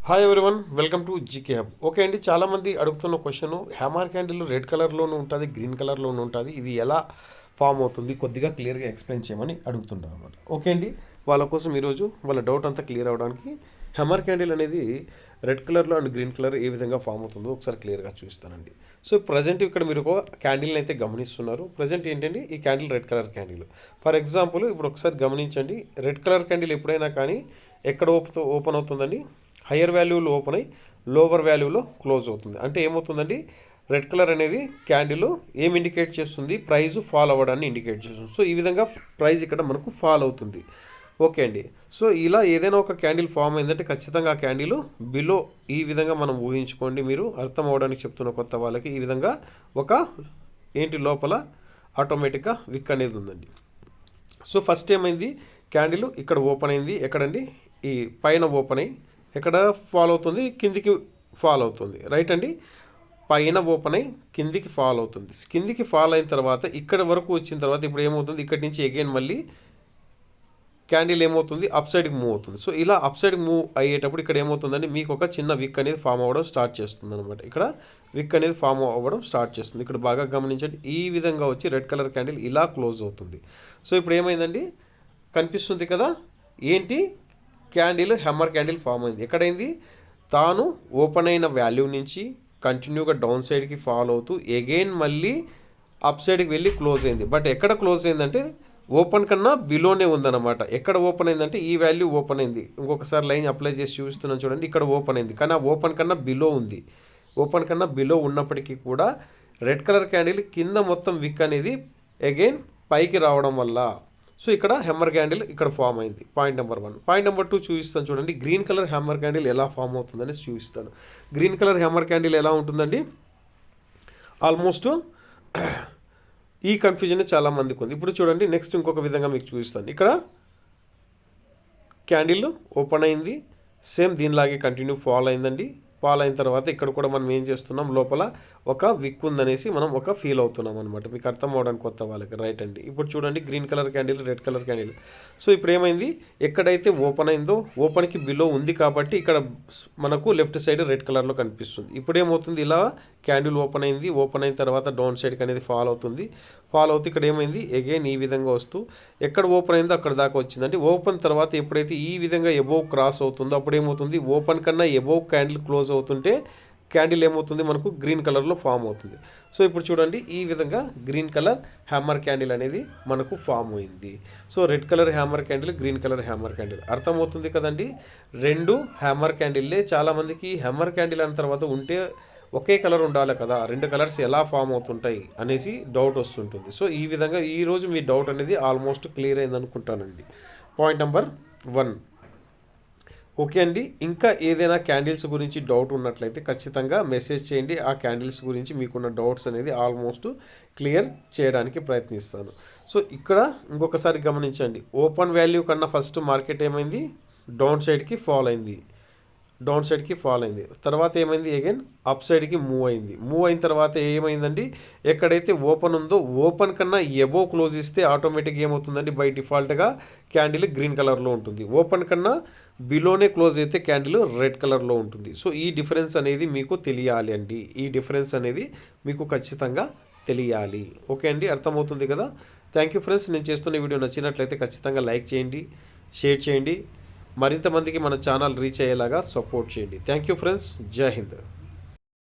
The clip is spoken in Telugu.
Hi everyone, welcome to GK hub. Okay అండి, చాలామంది అడుగుతున్న క్వశ్చన్, హ్యామర్ క్యాండిల్ రెడ్ కలర్లోనూ ఉంటుంది, గ్రీన్ కలర్లోనూ ఉంటుంది, ఇది ఎలా ఫామ్ అవుతుంది కొద్దిగా క్లియర్గా ఎక్స్ప్లెయిన్ చేయమని అడుగుతుంటారు అనమాట. ఓకే అండి, వాళ్ళ కోసం ఈరోజు వాళ్ళ డౌట్ అంతా క్లియర్ అవ్వడానికి హ్యామర్ క్యాండిల్ అనేది రెడ్ కలర్లో అండ్ గ్రీన్ కలర్ ఏ విధంగా ఫామ్ అవుతుందో ఒకసారి క్లియర్గా చూస్తానండి. సో ప్రజెంట్ ఇక్కడ మీరు ఒక క్యాండిల్ని అయితే గమనిస్తున్నారు. ప్రజెంట్ ఏంటండి, ఈ candle red colour candle. For example ఇప్పుడు ఒకసారి గమనించండి, రెడ్ కలర్ క్యాండిల్ ఎప్పుడైనా కానీ ఎక్కడ ఓపెన్ అవుతుందండి, హయ్యర్ వాల్యూలో ఓపెన్ అయ్యి లోవర్ వాల్యూలో క్లోజ్ అవుతుంది. అంటే ఏమవుతుందండి, రెడ్ కలర్ అనేది క్యాండిల్ ఏం ఇండికేట్ చేస్తుంది, ప్రైస్ ఫాల్ అవ్వడాన్ని ఇండికేట్ చేస్తుంది. సో ఈ విధంగా ప్రైస్ ఇక్కడ మనకు ఫాల్ అవుతుంది. ఓకే అండి, సో ఇలా ఏదైనా ఒక క్యాండిల్ ఫామ్ అయిందంటే ఖచ్చితంగా ఆ క్యాండిల్ బిలో ఈ విధంగా మనం ఊహించుకోండి. మీరు అర్థం అవ్వడానికి చెప్తున్న కొత్త వాళ్ళకి ఈ విధంగా ఒక ఏంటి లోపల ఆటోమేటిక్గా విక్ అనేది ఉందండి. సో ఫస్ట్ ఏమైంది, క్యాండిల్ ఇక్కడ ఓపెన్ అయింది, ఎక్కడండి ఈ పైన ఓపెన్ అయ్యి ఎక్కడ ఫాల్ అవుతుంది, కిందికి ఫాల్ అవుతుంది. రైట్ అండి, పైన ఓపెన్ అయ్యి కిందికి ఫాల్ అవుతుంది. కిందికి ఫాల్ అయిన తర్వాత ఇక్కడ వరకు వచ్చిన తర్వాత ఇప్పుడు ఏమవుతుంది, ఇక్కడి నుంచి అగైన్ మళ్ళీ క్యాండిల్ ఏమవుతుంది, అప్ సైడ్కి మూవ్ అవుతుంది. సో ఇలా అప్ సైడ్కి మూవ్ అయ్యేటప్పుడు ఇక్కడ ఏమవుతుందండి, మీకు ఒక చిన్న విక్ అనేది ఫామ్ అవ్వడం స్టార్ట్ చేస్తుంది అనమాట. ఇక్కడ విక్ అనేది ఫామ్ అవ్వడం స్టార్ట్ చేస్తుంది. ఇక్కడ బాగా గమనించండి, ఈ విధంగా వచ్చి రెడ్ కలర్ క్యాండిల్ ఇలా క్లోజ్ అవుతుంది. సో ఇప్పుడు ఏమైందండి, కనిపిస్తుంది కదా ఏంటి, క్యాండిల్ హ్యామర్ క్యాండిల్ ఫామ్ అయింది. ఎక్కడైంది, తాను ఓపెన్ అయిన వాల్యూ నుంచి కంటిన్యూగా డౌన్ సైడ్కి ఫాలో అవుతూ ఎగైన్ మళ్ళీ అప్ సైడ్కి వెళ్ళి క్లోజ్ అయింది. బట్ ఎక్కడ క్లోజ్ అయిందంటే ఓపెన్ కన్నా బిలోనే ఉందన్నమాట. ఎక్కడ ఓపెన్ అయిందంటే ఈ వాల్యూ ఓపెన్ అయింది. ఇంకొకసారి లైన్ అప్లై చేసి చూస్తున్నాను చూడండి, ఇక్కడ ఓపెన్ అయింది కానీ ఆ ఓపెన్ కన్నా బిలో ఉంది. ఓపెన్ కన్నా బిలో ఉన్నప్పటికీ కూడా రెడ్ కలర్ క్యాండిల్ కింద మొత్తం విక్ అనేది అగైన్ పైకి రావడం వల్ల సో ఇక్కడ హ్యామర్ క్యాండిల్ ఇక్కడ ఫామ్ అయింది. Point number 1. పాయింట్ నెంబర్ 2 చూపిస్తాను చూడండి, గ్రీన్ కలర్ హ్యామర్ క్యాండిల్ ఎలా ఫామ్ అవుతుందని చూపిస్తాను. గ్రీన్ కలర్ హ్యామర్ క్యాండిల్ ఎలా ఉంటుందండి, ఆల్మోస్ట్ ఈ కన్ఫ్యూజన్ చాలా మందికి ఉంది. ఇప్పుడు చూడండి, నెక్స్ట్ ఇంకొక విధంగా మీకు చూపిస్తాను. ఇక్కడ క్యాండిల్ ఓపెన్ అయింది, సేమ్ దీనిలాగే కంటిన్యూ ఫాల్ అయిందండి. ఫాల్ అయిన తర్వాత ఇక్కడ కూడా మనం ఏం చేస్తున్నాం, లోపల ఒక విక్ ఉందనేసి మనం ఒక ఫీల్ అవుతున్నాం అనమాట. మీకు అర్థం అవడానికి కొత్త వాళ్ళకి. రైట్ అండి, ఇప్పుడు చూడండి green colour candle, red colour candle. So ఇప్పుడు ఏమైంది, ఎక్కడైతే ఓపెన్ అయిందో ఓపెన్కి బిలో ఉంది కాబట్టి ఇక్కడ మనకు లెఫ్ట్ సైడ్ రెడ్ కలర్లో కనిపిస్తుంది. ఇప్పుడు ఏమవుతుంది, ఇలా క్యాండిల్ ఓపెన్ అయింది, ఓపెన్ అయిన తర్వాత డౌన్ సైడ్కి అనేది ఫాల్ అవుతుంది. ఫాల్ అవుతుంది, ఇక్కడ ఏమైంది, అగైన్ ఈ విధంగా వస్తూ ఎక్కడ ఓపెన్ అయిందో అక్కడ దాకా వచ్చిందండి. ఓపెన్ తర్వాత ఎప్పుడైతే ఈ విధంగా ఎబోవ్ క్రాస్ అవుతుందో అప్పుడు ఏమవుతుంది, ఓపెన్ కన్నా ఎబోవ్ క్యాండిల్ క్లోజ్ అవుతుంటే క్యాండిల్ ఏమవుతుంది, మనకు గ్రీన్ కలర్లో ఫామ్ అవుతుంది. సో ఇప్పుడు చూడండి, ఈ విధంగా గ్రీన్ కలర్ హ్యామర్ క్యాండిల్ అనేది మనకు ఫామ్ అయింది. So red colour hammer candle, green colour hammer candle అర్థమవుతుంది కదండి. రెండు హ్యామర్ క్యాండిల్లే. చాలామందికి హ్యామర్ క్యాండిల్ అన్న తర్వాత ఉంటే ఒకే కలర్ ఉండాలి కదా, రెండు కలర్స్ ఎలా ఫామ్ అవుతుంటాయి అనేసి డౌట్ వస్తుంటుంది. సో ఈ విధంగా ఈరోజు మీ డౌట్ అనేది ఆల్మోస్ట్ క్లియర్ అయింది అనుకుంటానండి. Point number 1. ఓకే అండి, ఇంకా ఏదైనా క్యాండిల్స్ గురించి డౌట్ ఉన్నట్లయితే ఖచ్చితంగా మెసేజ్ చేయండి. ఆ క్యాండిల్స్ గురించి మీకున్న డౌట్స్ అనేది ఆల్మోస్ట్ క్లియర్ చేయడానికి ప్రయత్నిస్తాను. సో ఇక్కడ ఇంకొకసారి గమనించండి, ఓపెన్ వాల్యూ కన్నా ఫస్ట్ మార్కెట్ ఏమైంది, డౌన్ సైడ్కి ఫాల్ అయింది. తర్వాత ఏమైంది, అగైన్ అప్ సైడ్కి మూవ్ అయింది. మూవ్ అయిన తర్వాత ఏమైందండి, ఎక్కడైతే ఓపెన్ ఉందో ఓపెన్ కన్నా ఎబో క్లోజ్ ఇస్తే ఆటోమేటిక్గా ఏమవుతుందండి, బై డిఫాల్ట్గా క్యాండిల్ గ్రీన్ కలర్లో ఉంటుంది. ఓపెన్ కన్నా బిలోనే క్లోజ్ అయితే క్యాండిల్ రెడ్ కలర్లో ఉంటుంది. సో ఈ డిఫరెన్స్ అనేది మీకు తెలియాలి అండి. ఈ డిఫరెన్స్ అనేది మీకు ఖచ్చితంగా తెలియాలి. ఓకే అండి, అర్థమవుతుంది కదా. Thank you friends. నేను చేస్తున్న వీడియో నచ్చినట్లయితే ఖచ్చితంగా లైక్ చేయండి, షేర్ చేయండి, మరింత మందికి మన ఛానల్ రీచ్ అయ్యేలాగా సపోర్ట్ చేయండి. Thank you friends. జై హింద్.